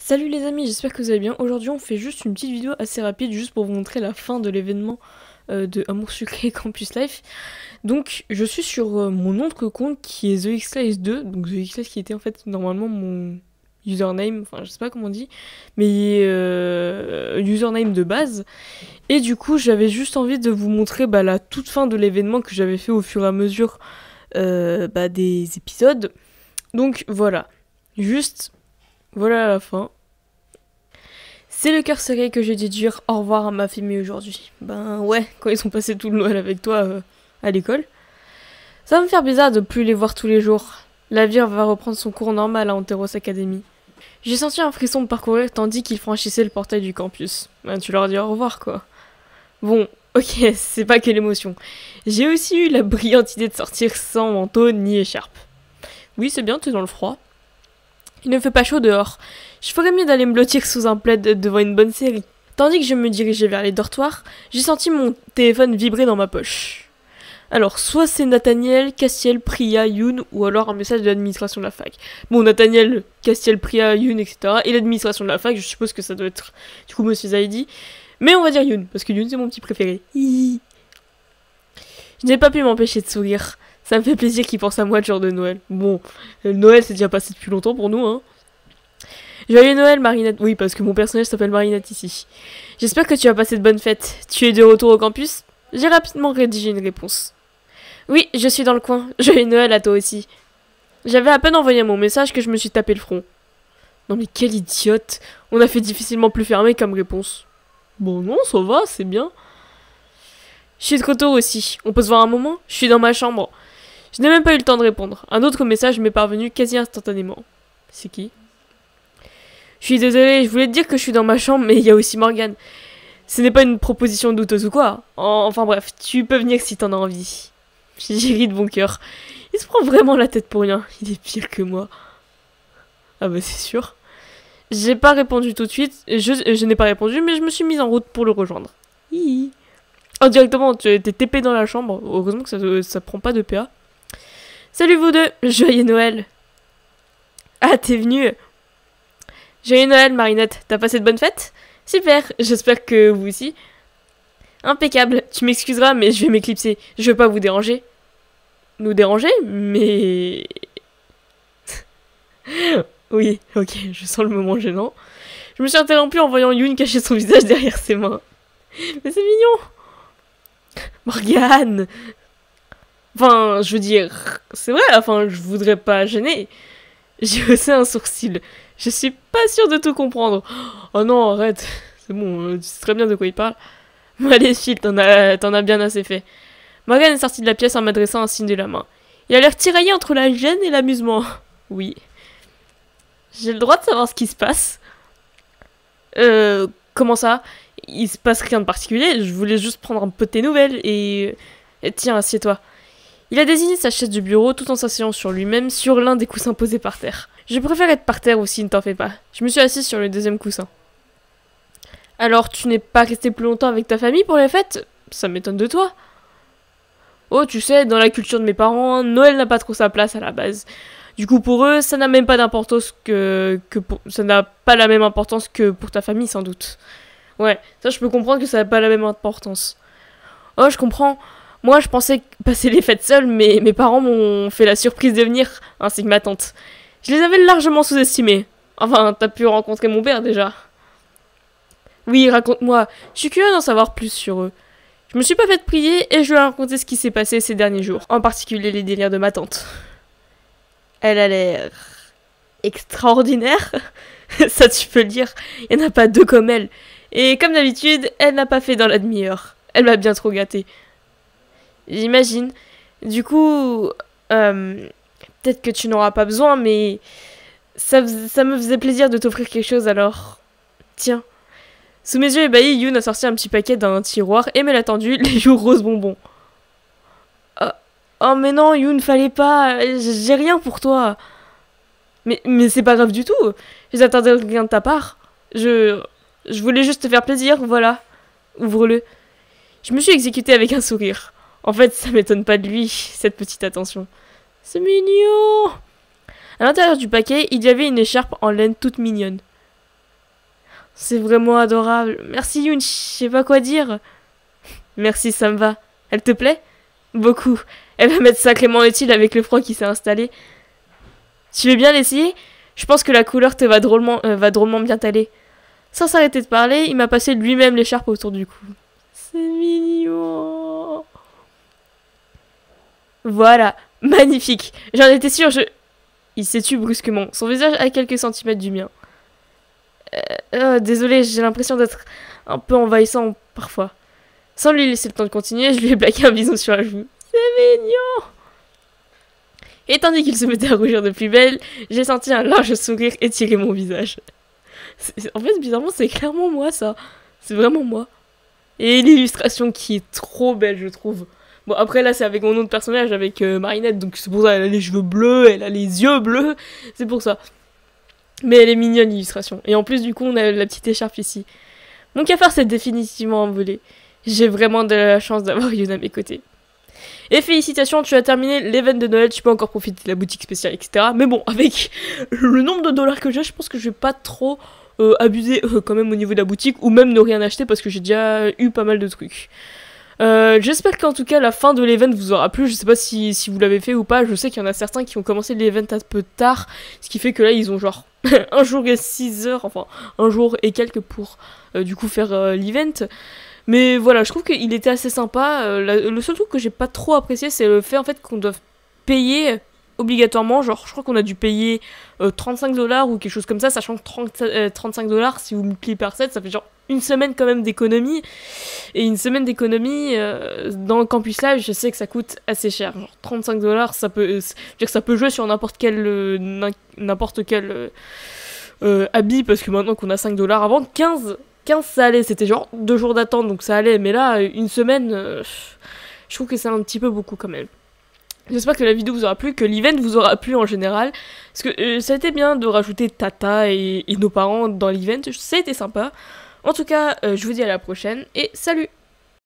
Salut les amis, j'espère que vous allez bien. Aujourd'hui on fait juste une petite vidéo assez rapide juste pour vous montrer la fin de l'événement de Amour Sucré Campus Life. Donc je suis sur mon autre compte qui est TheXlice2, donc TheXlice qui était en fait normalement mon username, enfin je sais pas comment on dit, mais username de base. Et du coup j'avais juste envie de vous montrer la toute fin de l'événement que j'avais fait au fur et à mesure des épisodes. Donc voilà, juste... Voilà la fin. C'est le cœur serré que j'ai dû dire au revoir à ma famille aujourd'hui. Ben ouais, quand ils ont passé tout le Noël avec toi à l'école. Ça va me faire bizarre de plus les voir tous les jours. La vie va reprendre son cours normal à Anteros Academy. J'ai senti un frisson me parcourir tandis qu'ils franchissaient le portail du campus. Ben tu leur dis au revoir quoi. Bon, ok, c'est pas que l'émotion. J'ai aussi eu la brillante idée de sortir sans manteau ni écharpe. Oui, c'est bien, t'es dans le froid. Il ne fait pas chaud dehors. Je ferais mieux d'aller me blottir sous un plaid devant une bonne série. Tandis que je me dirigeais vers les dortoirs, j'ai senti mon téléphone vibrer dans ma poche. Alors, soit c'est Nathaniel, Castiel, Priya, Youn, ou alors un message de l'administration de la fac. Bon, Nathaniel, Castiel, Priya, Youn, etc. Et l'administration de la fac, je suppose que ça doit être du coup Monsieur Zaidi. Mais on va dire Youn, parce que Youn c'est mon petit préféré. Hihi. Je n'ai pas pu m'empêcher de sourire. Ça me fait plaisir qu'il pense à moi le jour de Noël. Bon, Noël c'est déjà passé depuis longtemps pour nous, hein. Joyeux Noël, Marinette. Oui, parce que mon personnage s'appelle Marinette ici. J'espère que tu as passé de bonnes fêtes. Tu es de retour au campus? J'ai rapidement rédigé une réponse. Oui, je suis dans le coin. Joyeux Noël à toi aussi. J'avais à peine envoyé mon message que je me suis tapé le front. Non mais quel idiote. On a fait difficilement plus fermé comme réponse. Bon non, ça va, c'est bien. Je suis de retour aussi. On peut se voir un moment? Je suis dans ma chambre. Je n'ai même pas eu le temps de répondre. Un autre message m'est parvenu quasi instantanément. C'est qui? Je suis désolée, je voulais te dire que je suis dans ma chambre, mais il y a aussi Morgane. Ce n'est pas une proposition douteuse ou quoi. Enfin bref, tu peux venir si t'en as envie. J'ai ri de bon cœur. Il se prend vraiment la tête pour rien. Il est pire que moi. Ah bah c'est sûr. J'ai pas répondu tout de suite. Je n'ai pas répondu, mais je me suis mise en route pour le rejoindre. Hihi. Oh, directement, tu étais TP dans la chambre. Heureusement que ça prend pas de PA. Salut vous deux, joyeux Noël. Ah, t'es venue. Joyeux Noël, Marinette. T'as passé de bonnes fêtes? Super, j'espère que vous aussi. Impeccable. Tu m'excuseras, mais je vais m'éclipser. Je veux pas vous déranger. Nous déranger? Mais... Oui, ok, je sens le moment gênant. Je me suis interrompue en voyant Youn cacher son visage derrière ses mains. Mais c'est mignon. Morgane. Enfin, je veux dire... C'est vrai, enfin, je voudrais pas gêner. J'ai haussé un sourcil. Je suis pas sûre de tout comprendre. Oh non, arrête. C'est bon, tu sais très bien de quoi il parle. Allez, file, t'en as bien assez fait. Morgane est sortie de la pièce en m'adressant un signe de la main. Il a l'air tiraillé entre la gêne et l'amusement. Oui. J'ai le droit de savoir ce qui se passe. Comment ça? Il se passe rien de particulier, je voulais juste prendre un peu de tes nouvelles et tiens, assieds-toi. Il a désigné sa chaise du bureau tout en s'asseyant sur lui-même sur l'un des coussins posés par terre. Je préfère être par terre aussi, ne t'en fais pas. Je me suis assise sur le deuxième coussin. Alors, tu n'es pas resté plus longtemps avec ta famille pour les fêtes? Ça m'étonne de toi. Oh, tu sais, dans la culture de mes parents, Noël n'a pas trop sa place à la base. Du coup, pour eux, ça n'a même pas d'importance ça n'a pas la même importance que pour ta famille, sans doute. Ouais, ça je peux comprendre que ça n'a pas la même importance. Oh, je comprends. Moi, je pensais passer les fêtes seule, mais mes parents m'ont fait la surprise de venir, ainsi que ma tante. Je les avais largement sous-estimés. Enfin, t'as pu rencontrer mon père, déjà. Oui, raconte-moi. Je suis curieux d'en savoir plus sur eux. Je me suis pas fait prier et je lui ai raconté ce qui s'est passé ces derniers jours. En particulier les délires de ma tante. Elle a l'air... extraordinaire. Ça, tu peux le dire. Il n'y en a pas deux comme elle. Et comme d'habitude, elle n'a pas fait dans la demi-heure. Elle m'a bien trop gâtée. J'imagine. Du coup, peut-être que tu n'auras pas besoin, mais ça me faisait plaisir de t'offrir quelque chose, alors... Tiens. Sous mes yeux ébahis, Youn a sorti un petit paquet d'un tiroir et me l'a tendu, les joues roses bonbons. Oh mais non, Youn, fallait pas... J'ai rien pour toi. Mais c'est pas grave du tout. Je n'attendais rien de ta part. Je voulais juste te faire plaisir, voilà. Ouvre-le. Je me suis exécutée avec un sourire. En fait, ça m'étonne pas de lui, cette petite attention. C'est mignon. À l'intérieur du paquet, il y avait une écharpe en laine toute mignonne. C'est vraiment adorable. Merci Yoon, je sais pas quoi dire. Merci, ça me va. Elle te plaît? Beaucoup. Elle va m'être sacrément utile avec le froid qui s'est installé. Tu veux bien l'essayer? Je pense que la couleur te va drôlement bien t'aller. Sans s'arrêter de parler, il m'a passé lui-même l'écharpe autour du cou. C'est mignon. Voilà, magnifique. J'en étais sûre, Il s'est tué brusquement, son visage à quelques centimètres du mien. Désolé, j'ai l'impression d'être un peu envahissant parfois. Sans lui laisser le temps de continuer, je lui ai plaqué un bisou sur la joue. C'est mignon. Et tandis qu'il se mettait à rougir de plus belle, j'ai senti un large sourire étirer mon visage. En fait, bizarrement, c'est clairement moi, ça. C'est vraiment moi. Et l'illustration qui est trop belle, je trouve. Bon, après, là, c'est avec mon autre personnage, avec Marinette, donc c'est pour ça, elle a les cheveux bleus, elle a les yeux bleus, c'est pour ça. Mais elle est mignonne, l'illustration. Et en plus, du coup, on a la petite écharpe ici. Mon cafard s'est définitivement envolé. J'ai vraiment de la chance d'avoir Yoon à mes côtés. Et félicitations, tu as terminé l'event de Noël, tu peux encore profiter de la boutique spéciale, etc. Mais bon, avec le nombre de dollars que j'ai, je pense que je vais pas trop abuser quand même au niveau de la boutique, ou même ne rien acheter parce que j'ai déjà eu pas mal de trucs. J'espère qu'en tout cas la fin de l'event vous aura plu. Je sais pas si vous l'avez fait ou pas. Je sais qu'il y en a certains qui ont commencé l'event un peu tard, ce qui fait que là ils ont genre un jour et 6 heures, enfin un jour et quelques pour du coup faire l'event. Mais voilà, je trouve qu'il était assez sympa. Le seul truc que j'ai pas trop apprécié, c'est le fait en fait qu'on doit payer obligatoirement. Genre, je crois qu'on a dû payer 35 $ ou quelque chose comme ça, sachant que 35 $, si vous multipliez par 7, ça fait genre une semaine quand même d'économie. Et une semaine d'économie dans le Campus Live, je sais que ça coûte assez cher. Genre 35 $, ça peut, je veux dire que ça peut jouer sur n'importe quel habit, parce que maintenant qu'on a 5 $, avant 15 ça allait, c'était genre 2 jours d'attente, donc ça allait, mais là, une semaine, je trouve que c'est un petit peu beaucoup quand même. J'espère que la vidéo vous aura plu, que l'event vous aura plu en général, parce que ça a été bien de rajouter Tata et nos parents dans l'event, ça a été sympa. En tout cas, je vous dis à la prochaine, et salut!